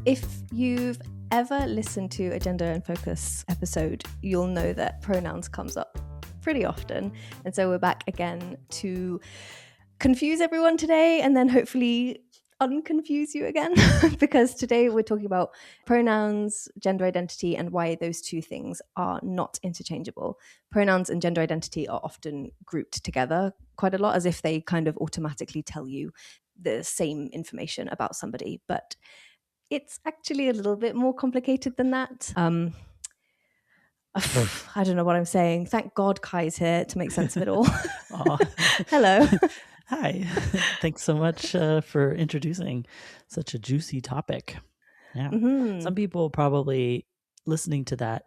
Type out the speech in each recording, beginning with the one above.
If you've ever listened to a Gender and Focus episode, you'll know that pronouns comes up pretty often. And so we're back again to confuse everyone today and then hopefully unconfuse you again because today we're talking about pronouns, gender identity, and why those two things are not interchangeable. Pronouns and gender identity are often grouped together quite a lot as if they kind of automatically tell you the same information about somebody, but it's actually a little bit more complicated than that. I don't know what I'm saying. Thank God Kai's here to make sense of it all. Hello. Hi. Thanks so much for introducing such a juicy topic. Yeah. Mm-hmm. Some people probably listening to that,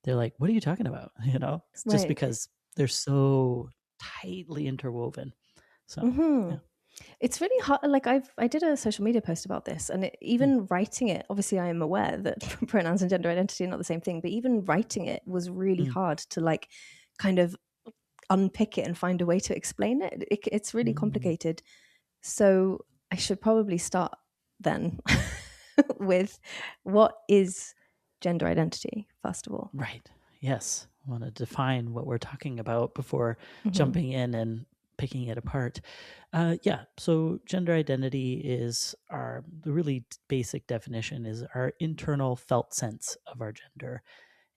they're like, what are you talking about? It's just Right. because they're so tightly interwoven. So, yeah. It's really hard. Like I did a social media post about this, and even writing it, obviously I am aware that pronouns and gender identity are not the same thing, but even writing it was really hard to like kind of unpick it and find a way to explain it. It's really complicated. So I should probably start then with what is gender identity, first of all. Right. Yes. I want to define what we're talking about before jumping in and picking it apart. So gender identity is the really basic definition is our internal felt sense of our gender.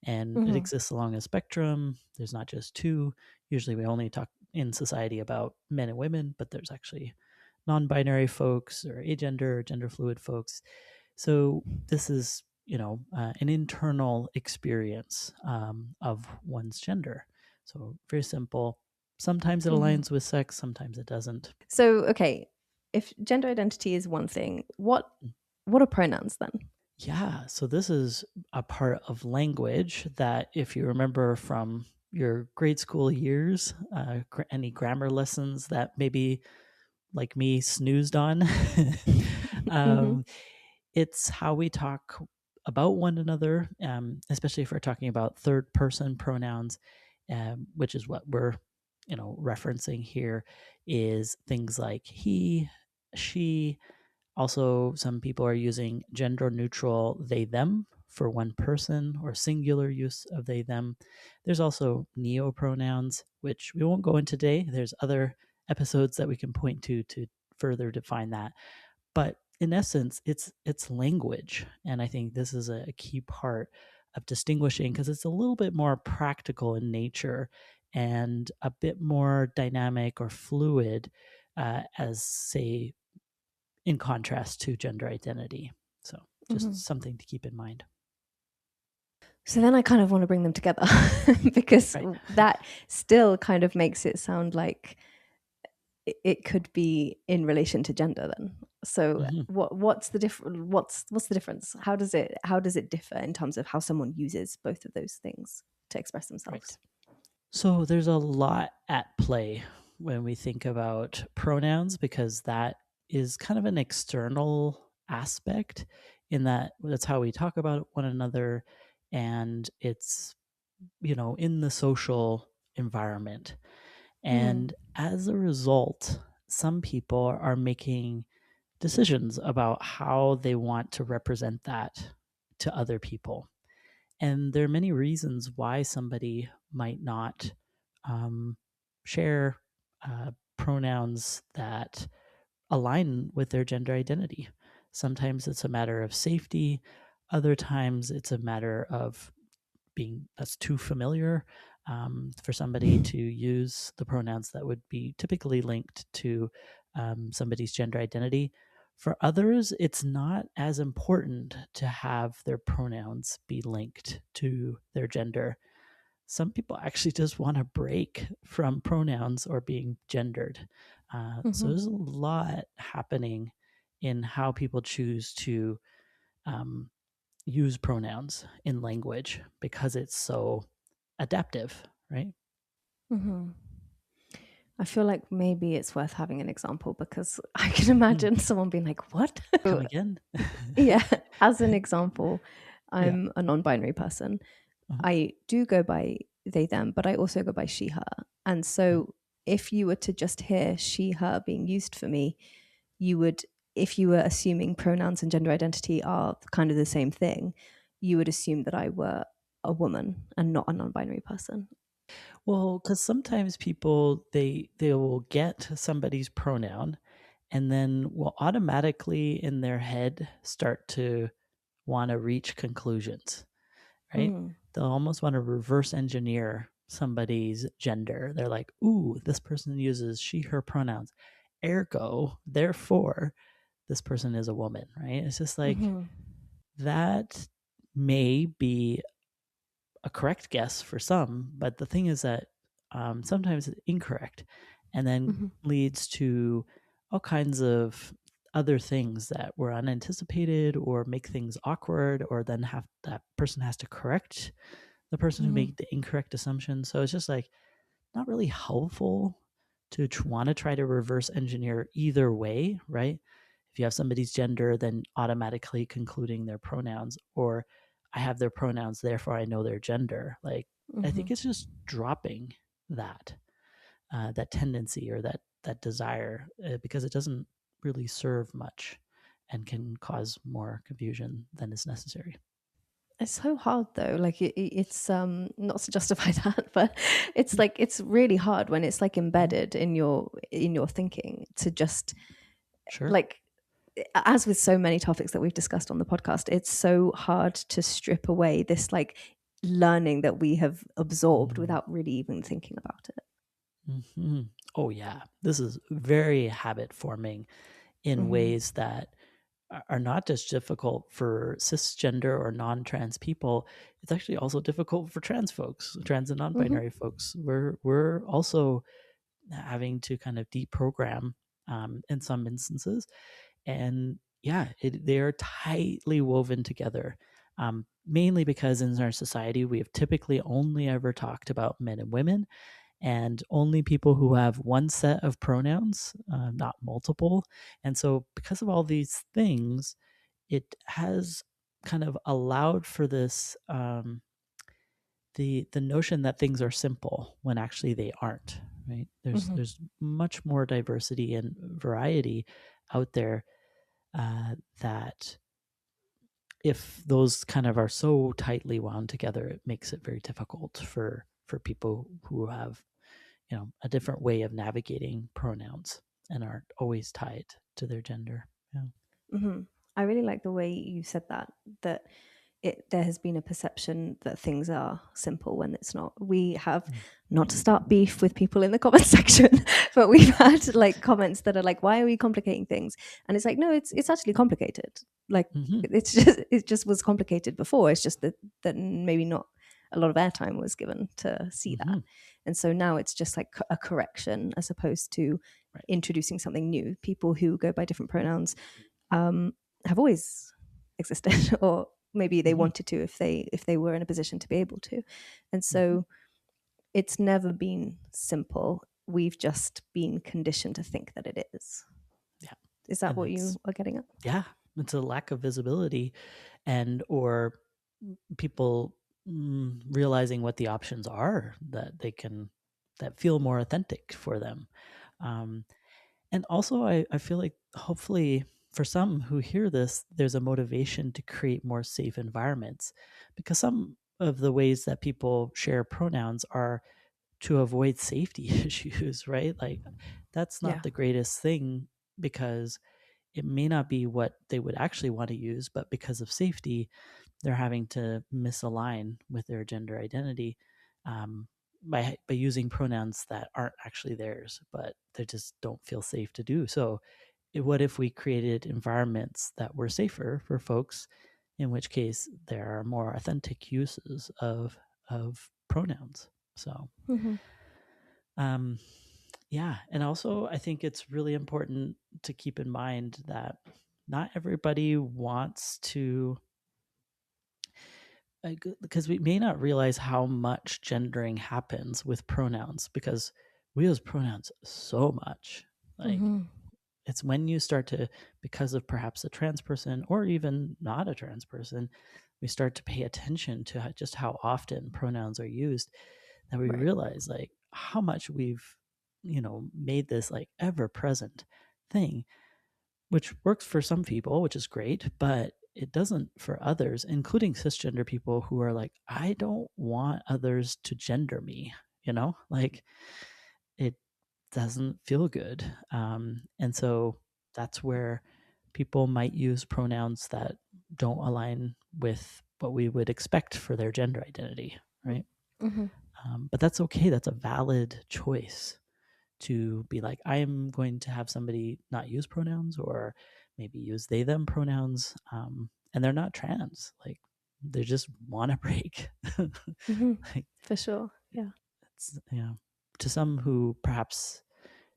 And it exists along a spectrum. There's not just two. Usually we only talk in society about men and women, but there's actually non-binary folks or agender or gender fluid folks. So this is, an internal experience of one's gender. So very simple. Sometimes it aligns with sex, sometimes it doesn't. So, okay, if gender identity is one thing, what are pronouns then? Yeah, so this is a part of language that if you remember from your grade school years, any grammar lessons that maybe like me snoozed on, it's how we talk about one another, especially if we're talking about third person pronouns, which is what we're referencing here, is things like he, she. Also, some people are using gender neutral they them for one person or singular use of they them. There's also neopronouns, which we won't go into today. There's other episodes that we can point to further define that. But in essence, it's language. And I think this is a key part of distinguishing because it's a little bit more practical in nature and a bit more dynamic or fluid as, say, in contrast to gender identity. So just something to keep in mind. So then I kind of want to bring them together because that still kind of makes it sound like it could be in relation to gender then. So what's the difference? How does it differ in terms of how someone uses both of those things to express themselves? Right. So there's a lot at play when we think about pronouns because that is kind of an external aspect in that that's how we talk about one another and it's in the social environment. And as a result, some people are making decisions about how they want to represent that to other people. And there are many reasons why somebody might not share pronouns that align with their gender identity. Sometimes it's a matter of safety. Other times it's a matter of being that's too familiar for somebody to use the pronouns that would be typically linked to somebody's gender identity. For others, it's not as important to have their pronouns be linked to their gender. Some people actually just want to break from pronouns or being gendered. So there's a lot happening in how people choose to use pronouns in language because it's so adaptive, right? I feel like maybe it's worth having an example because I can imagine someone being like, what? Come again? Yeah. As an example, I'm a non-binary person. I do go by they, them, but I also go by she, her. And so if you were to just hear she, her being used for me, you would if you were assuming pronouns and gender identity are kind of the same thing, you would assume that I were a woman and not a non-binary person. Well, because sometimes people they will get somebody's pronoun and then will automatically in their head start to want to reach conclusions, right? Mm. They'll almost want to reverse engineer somebody's gender. They're like, ooh, this person uses she, her pronouns. Ergo, therefore, this person is a woman, right? It's just like Mm-hmm. that may be a correct guess for some, but the thing is that sometimes it's incorrect and then Mm-hmm. leads to all kinds of other things that were unanticipated or make things awkward, or then have that person has to correct the person who Mm-hmm. made the incorrect assumption. So it's just like not really helpful to want to try to reverse engineer either way, right? If you have somebody's gender, then automatically concluding their pronouns, or I have their pronouns, therefore I know their gender. Like, I Mm-hmm. think it's just dropping that that tendency or that desire because it doesn't really serve much and can cause more confusion than is necessary. It's so hard though. Like it's not to justify that, but it's like it's really hard when it's like Mhm. embedded in your thinking to just Sure. like, as with so many topics that we've discussed on the podcast, it's so hard to strip away this like learning that we have absorbed Mm. without really even thinking about it. Hmm. Oh, yeah. This is very habit forming in Mm-hmm. ways that are not just difficult for cisgender or non-trans people. It's actually also difficult for trans folks, trans and Mm-hmm. non-binary folks. We're also having to kind of deprogram in some instances, and yeah, they are tightly woven together. Mainly because in our society we have typically only ever talked about men and women, and only people who have one set of pronouns, not multiple. And so, because of all these things, it has kind of allowed for this the notion that things are simple when actually they aren't. Right? Mm-hmm. There's much more diversity and variety out there that if those kind of are so tightly wound together, it makes it very difficult for people who have a different way of navigating pronouns and aren't always tied to their gender. Yeah. Mm-hmm. I really like the way you said that there has been a perception that things are simple when it's not. We have, Mm. not to start beef with people in the comment section, but we've had like comments that are like, why are we complicating things? And it's like, no, it's actually complicated. Like Mm-hmm. it just was complicated before. It's just that maybe not a lot of airtime was given to see that. Mm-hmm. And so now it's just like a correction as opposed to Right. introducing something new. People who go by different pronouns um, have always existed, or maybe they Mm-hmm. wanted to if they were in a position to be able to. And Mm-hmm. so it's never been simple. We've just been conditioned to think that it is. Yeah. Is that And what you are getting at? yeah, it's a lack of visibility and or people realizing what the options are that they can that feel more authentic for them. Um, And also, I feel like hopefully for some who hear this, there's a motivation to create more safe environments, because some of the ways that people share pronouns are to avoid safety issues, right? Like, that's not Yeah. the greatest thing because it may not be what they would actually want to use, but because of safety, they're having to misalign with their gender identity by using pronouns that aren't actually theirs, but they just don't feel safe to do. So, what if we created environments that were safer for folks? In which case, there are more authentic uses of pronouns. So, Mm-hmm. um, yeah, and also I think it's really important to keep in mind that not everybody wants to, because we may not realize how much gendering happens with pronouns because we use pronouns so much. Like, Mm-hmm. it's when you start to, because of perhaps a trans person or even not a trans person, we start to pay attention to just how often pronouns are used, that we Right. realize like how much we've made this like ever present thing. which works for some people, which is great, but it doesn't for others, including cisgender people who are like, I don't want others to gender me, like it doesn't feel good. And so that's where people might use pronouns that don't align with what we would expect for their gender identity, right? Mm-hmm. But that's okay. That's a valid choice to be like, I am going to have somebody not use pronouns or maybe use they, them pronouns. And they're not trans. Like they just want a break. Mm-hmm. Like, For sure. Yeah. it's, to some who perhaps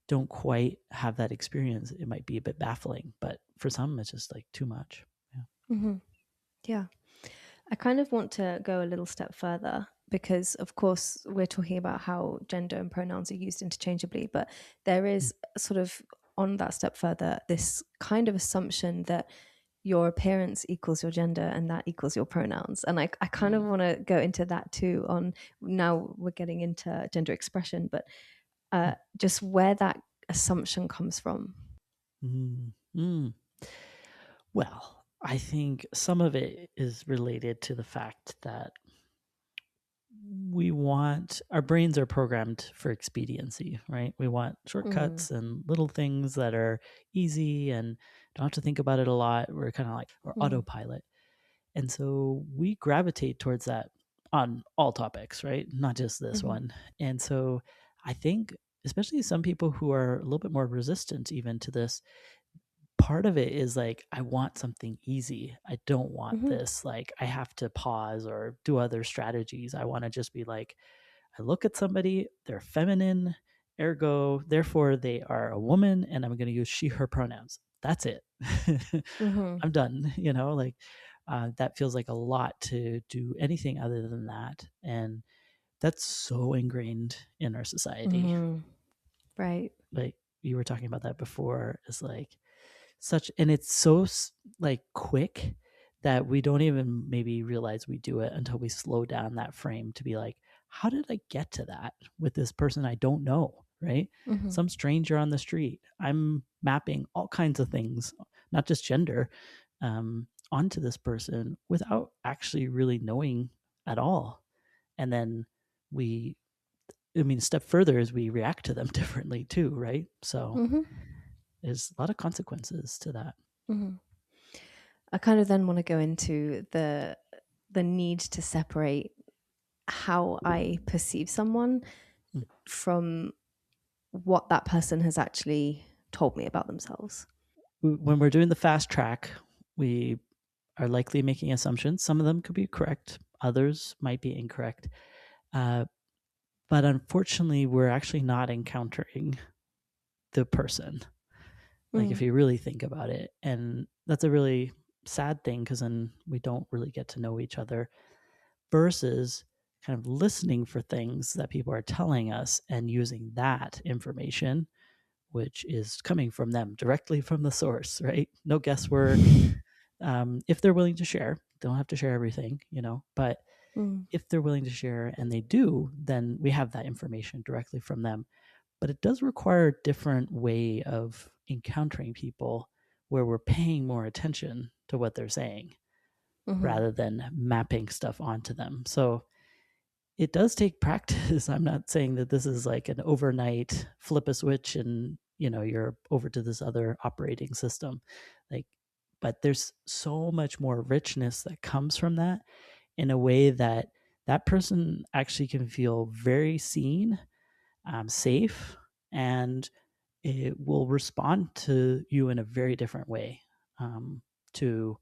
don't quite have that experience, it might be a bit baffling, but for some, it's just like too much. Yeah. Mm-hmm. Yeah. I kind of want to go a little step further because, of course, we're talking about how gender and pronouns are used interchangeably, but there is sort of on that step further this kind of assumption that your appearance equals your gender and that equals your pronouns. And I kind of want to go into that too. On now we're getting into gender expression, but just where that assumption comes from. Mm-hmm. Well, I think some of it is related to the fact that our brains are programmed for expediency, right? We want shortcuts and little things that are easy and don't have to think about it a lot. We're kind of like, or autopilot. And so we gravitate towards that on all topics, right? Not just this one. And so I think, especially some people who are a little bit more resistant even to this, part of it is like, I want something easy. I don't want this. Like, I have to pause or do other strategies. I want to just be like, I look at somebody, they're feminine, ergo, therefore they are a woman, and I'm going to use she, her pronouns. That's it. I'm done. Like that feels like a lot to do anything other than that. And that's so ingrained in our society. Right. Like you were talking about that before, is like, and it's so like quick that we don't even maybe realize we do it until we slow down that frame to be like, how did I get to that with this person I don't know, right? Some stranger on the street. I'm mapping all kinds of things, not just gender, onto this person without actually really knowing at all. And then a step further is we react to them differently too, right? So there's a lot of consequences to that. I kind of then want to go into the need to separate how I perceive someone from what that person has actually told me about themselves. When we're doing the fast track, we are likely making assumptions. Some of them could be correct, others might be incorrect. But unfortunately, we're actually not encountering the person. Like if you really think about it. And that's a really sad thing because then we don't really get to know each other versus kind of listening for things that people are telling us and using that information, which is coming from them directly from the source, right? No guesswork. If they're willing to share, don't have to share everything, but if they're willing to share and they do, then we have that information directly from them. But it does require a different way of encountering people where we're paying more attention to what they're saying rather than mapping stuff onto them. So it does take practice. I'm not saying that this is like an overnight flip a switch and you're over to this other operating system. But there's so much more richness that comes from that in a way that that person actually can feel very seen, safe, and it will respond to you in a very different way. To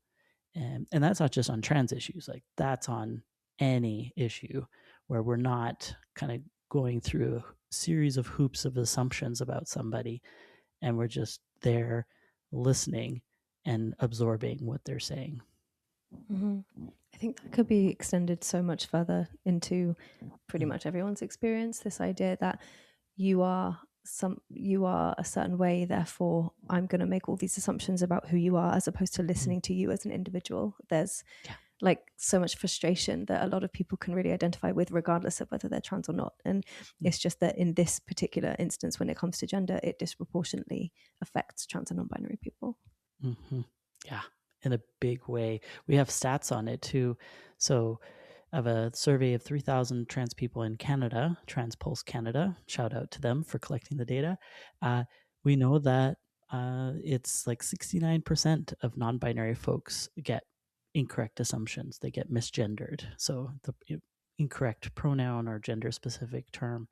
and that's not just on trans issues. Like that's on any issue where we're not kind of going through a series of hoops of assumptions about somebody, and we're just there listening and absorbing what they're saying. I think that could be extended so much further into pretty much everyone's experience. This idea that you are a certain way, therefore I'm going to make all these assumptions about who you are, as opposed to listening to you as an individual. There's like so much frustration that a lot of people can really identify with, regardless of whether they're trans or not. And it's just that in this particular instance, when it comes to gender, it disproportionately affects trans and non-binary people. Hmm. Yeah, in a big way. We have stats on it too. So I have a survey of 3,000 trans people in Canada, Transpulse Canada. Shout out to them for collecting the data. Uh, we know that it's like 69% of non binary folks get incorrect assumptions. They get misgendered. So the incorrect pronoun or gender specific term.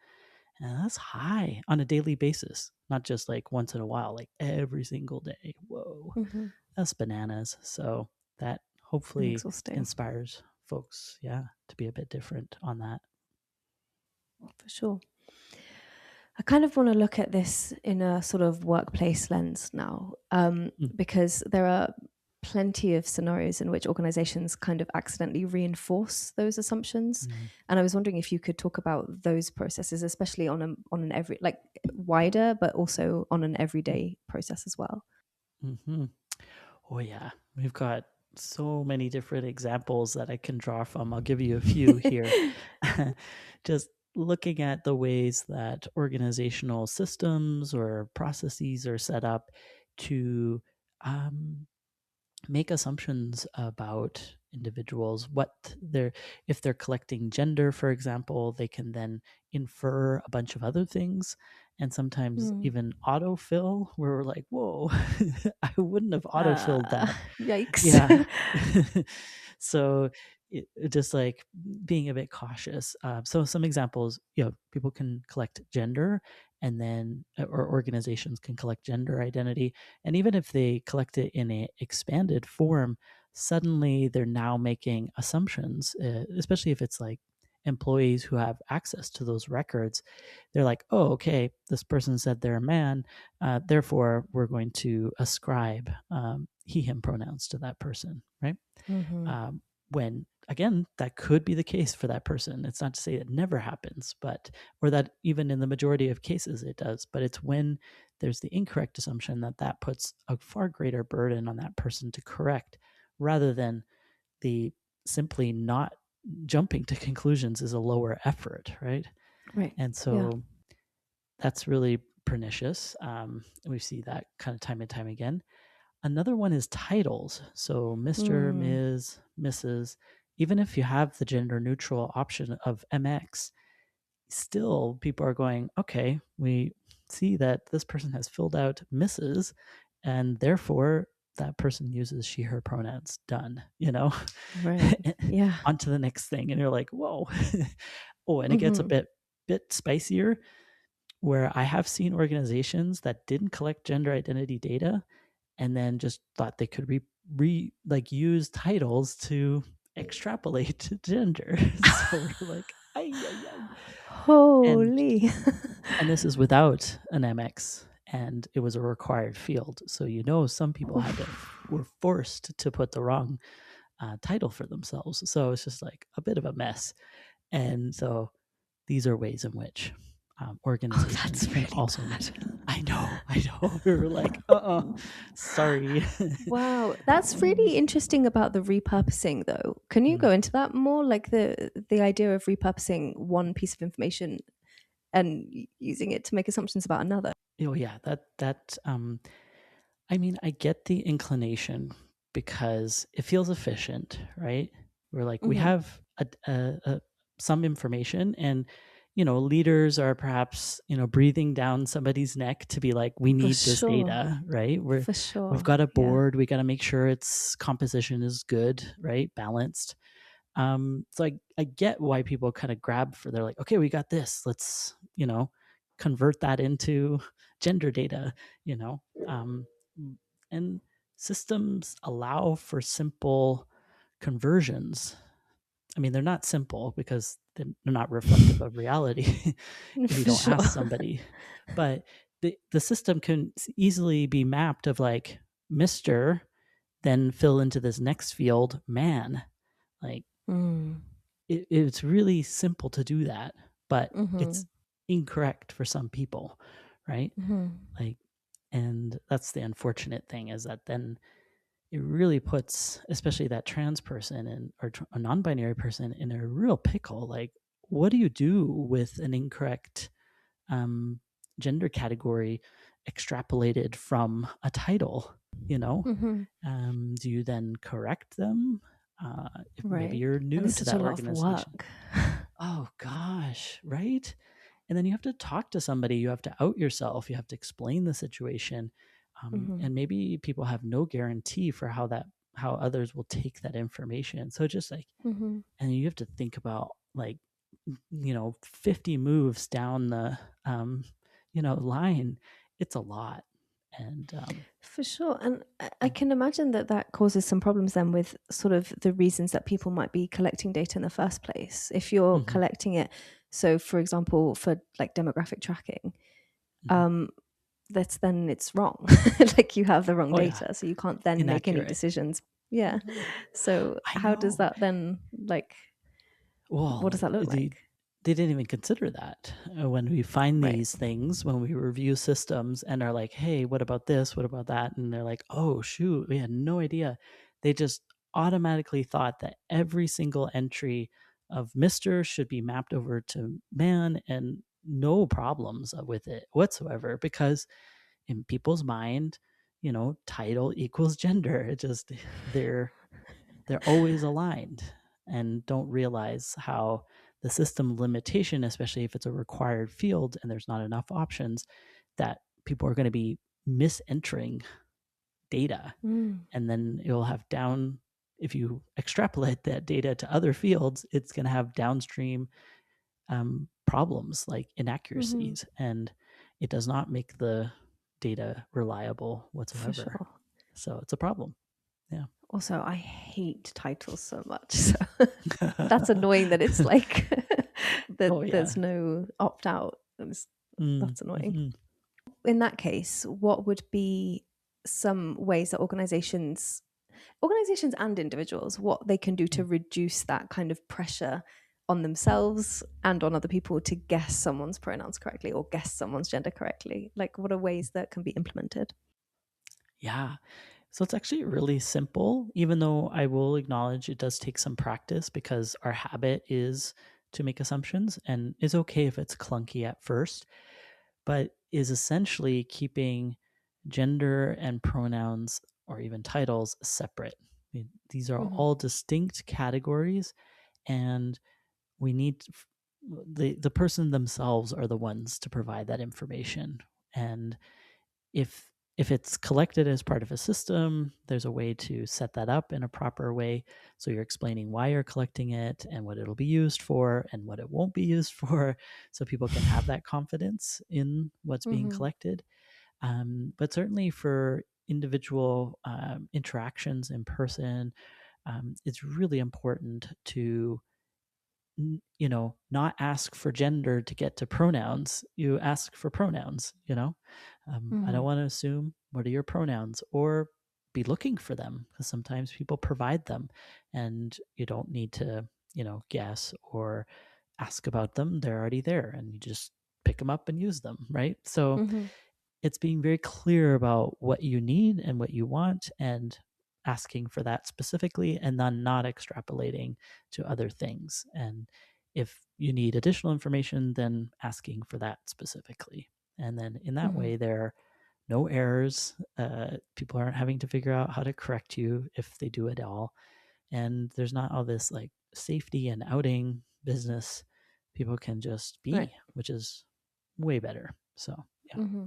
And that's high on a daily basis, not just like once in a while, like every single day. Whoa, Mm-hmm. that's bananas. So that And hopefully exhausting, inspires folks, yeah, to be a bit different on that. for sure. I kind of want to look at this in a sort of workplace lens now, Mm, because there are plenty of scenarios in which organizations kind of accidentally reinforce those assumptions. mm, And I was wondering if you could talk about those processes, especially on an every, like, wider, but also on an mm, everyday process as well. mm-hmm. Oh, yeah. We've got so many different examples that I can draw from. I'll give you a few here. Just looking at the ways that organizational systems or processes are set up to um, make assumptions about individuals, what they're, if they're collecting gender, for example, they can then infer a bunch of other things, and sometimes Hmm. even autofill, where we're like, whoa, I wouldn't have autofilled Uh, that. Yikes. Yeah. So just like being a bit cautious. So some examples, people can collect gender, and then, or organizations can collect gender identity. And even if they collect it in a expanded form, suddenly they're now making assumptions, especially if it's like employees who have access to those records. They're like, oh, okay, this person said they're a man, therefore we're going to ascribe he him pronouns to that person, right? Hmm. When again, that could be the case for that person. It's not to say it never happens, but, or that even in the majority of cases it does, but it's when there's the incorrect assumption that that puts a far greater burden on that person to correct, rather than the simply not jumping to conclusions is a lower effort, right? Right. And Yeah. so that's really pernicious. We see that kind of time and time again. Another one is titles. So Mr., Mm. Ms., Mrs., even if you have the gender neutral option of MX, still people are going, okay, we see that this person has filled out Mrs., and therefore that person uses she, her pronouns. Done, Right. Yeah. on to the next thing. And you're like, whoa. Oh, and it gets a Hmm. bit spicier, where I have seen organizations that didn't collect gender identity data and then just thought they could like use titles to extrapolate gender. So we're like, ay, ay, ay. And Holy. and this is without an MX, and it was a required field. So some people were forced to put the wrong title for themselves. So it's just like a bit of a mess. And so these are ways in which Oh, organizations that's can really also bad. I know, I know. We were like, sorry. Wow, that's really interesting about the repurposing though. Can you Mm. go into that more? Like the idea of repurposing one piece of information and using it to make assumptions about another. Oh yeah, I mean, I get the inclination because it feels efficient, right? We're like, we Hmm. have some information, and leaders are perhaps breathing down somebody's neck to be like, we For need this sure. data, right? For We've sure. got a Yeah. board, we got to make sure its composition is good, right? Balanced. So I get why people kind of grab for, they're like, okay, we got this. Let's, convert that into gender data, you know. And systems allow for simple conversions. I mean, they're not simple because they're not reflective of reality if you For don't sure. ask somebody. But the system can easily be mapped of like Mr., then fill into this next field man. Like Mm. it's really simple to do that, but Hmm. it's incorrect for some people, right? Hmm. Like, and that's the unfortunate thing, is that then it really puts, especially that trans person or a non-binary person, in a real pickle. Like, what do you do with an incorrect um, gender category extrapolated from a title? you know? Hmm. Do you then correct them? If maybe Right. you're And new it's to such a that lot of organization. work. Oh gosh, right? And then you have to talk to somebody, you have to out yourself, you have to explain the situation. Hmm. And maybe people have no guarantee for how others will take that information. So just like, Hmm. and you have to think about like, 50 moves down the line. It's a lot. And For sure. And I can imagine that that causes some problems then with sort of the reasons that people might be collecting data in the first place. If you're mhm, collecting it, so for example, for like demographic tracking, mhm. um, that's then it's wrong. Like you have the wrong Oh yeah, data, so you can't then make any inaccurate. decisions. Yeah. So I how does know. that then like what Well, does that look they like? they didn't even consider that. When we find Right. these things, when we review systems and are like, "Hey, what about this? What about that?" And they're like, "Oh, shoot, we had no idea." They just automatically thought that every single entry of Mr. should be mapped over to man and no problems with it whatsoever because in people's mind, title equals gender. It just they're always aligned and don't realize how the system limitation, especially if it's a required field and there's not enough options, that people are going to be misentering data. Mm. And then you'll have if you extrapolate that data to other fields, it's going to have downstream problems like Hmm. inaccuracies. And it does not make the data reliable For whatsoever. sure. So it's a problem. Yeah. Also, I hate titles so much. So that's annoying that it's like Oh, that there's yeah. no opt out. Mm, That's annoying. mhm. In that case, what would be some ways that organizations and individuals, what they can do to Mm. reduce that kind of pressure on themselves and on other people to guess someone's pronouns correctly or guess someone's gender correctly? Like, what are ways that can be implemented? Yeah. So it's actually really simple, even though I will acknowledge it does take some practice because our habit is to make assumptions and it's okay if it's clunky at first, but is essentially keeping gender and pronouns or even titles separate. These are Hmm. all distinct categories and we need the person themselves are the ones to provide that information. And if it's collected as part of a system, there's a way to set that up in a proper way. So you're explaining why you're collecting it and what it'll be used for and what it won't be used for, so people can have that confidence in what's being Hmm. collected. But certainly for individual interactions in person, it's really important to not ask for gender to get to pronouns. You ask for pronouns. I don't Hmm. want to assume what are your pronouns or be looking for them because sometimes people provide them and you don't need to, guess or ask about them. They're already there and you just pick them up and use them. Right. So Hmm. it's being very clear about what you need and what you want and asking for that specifically and then not extrapolating to other things. And if you need additional information, then asking for that specifically. And then in that Hmm. way, there are no errors. People aren't having to figure out how to correct you if they do it all. And there's not all this like safety and outing business. People can just Right. be, which is way better. So, yeah. Hmm.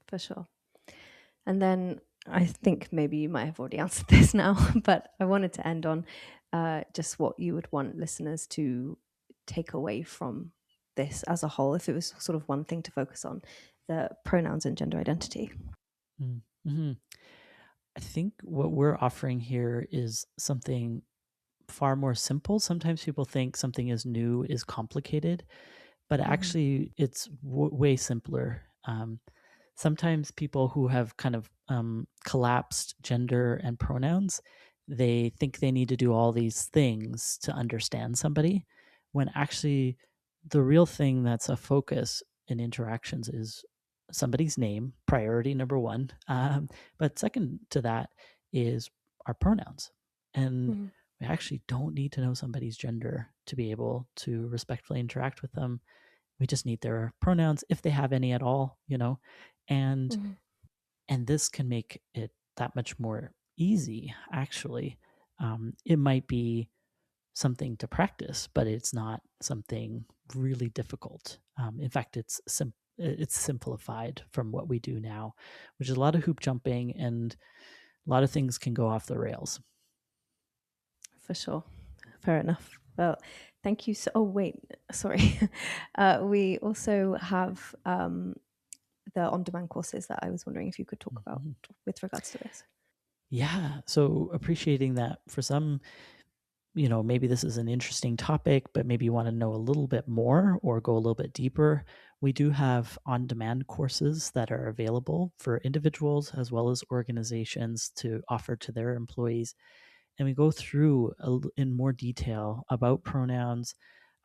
For sure. And then I think maybe you might have already answered this now, but I wanted to end on just what you would want listeners to take away from this as a whole, if it was sort of one thing to focus on, the pronouns and gender identity. Mm-hmm. I think what we're offering here is something far more simple. Sometimes people think something is new is complicated, but Hmm. actually it's way simpler. Sometimes people who have kind of collapsed gender and pronouns, they think they need to do all these things to understand somebody, when actually the real thing that's a focus in interactions is somebody's name, priority number one. But second to that is our pronouns. And Hmm. we actually don't need to know somebody's gender to be able to respectfully interact with them. We just need their pronouns if they have any at all, and Hmm. and this can make it that much more easy, actually. It might be something to practice, but it's not something really difficult. In fact, it's simplified from what we do now, which is a lot of hoop jumping, and a lot of things can go off the rails. For sure. Fair enough. Well, thank you. Oh, wait, sorry. We also have the on-demand courses that I was wondering if you could talk about with regards to this. Yeah. So appreciating that for some, maybe this is an interesting topic, but maybe you want to know a little bit more or go a little bit deeper. We do have on-demand courses that are available for individuals as well as organizations to offer to their employees. And we go through in more detail about pronouns,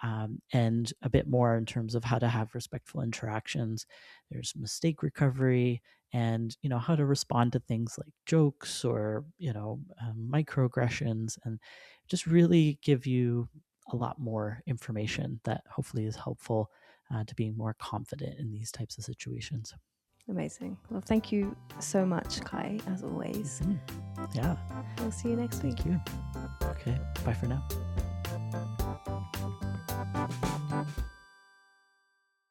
and a bit more in terms of how to have respectful interactions. There's mistake recovery, and how to respond to things like jokes or microaggressions, and just really give you a lot more information that hopefully is helpful to being more confident in these types of situations. Amazing. Well, thank you so much, Kai, as always. Yeah. We'll see you next week. Thank you. Okay. Bye for now.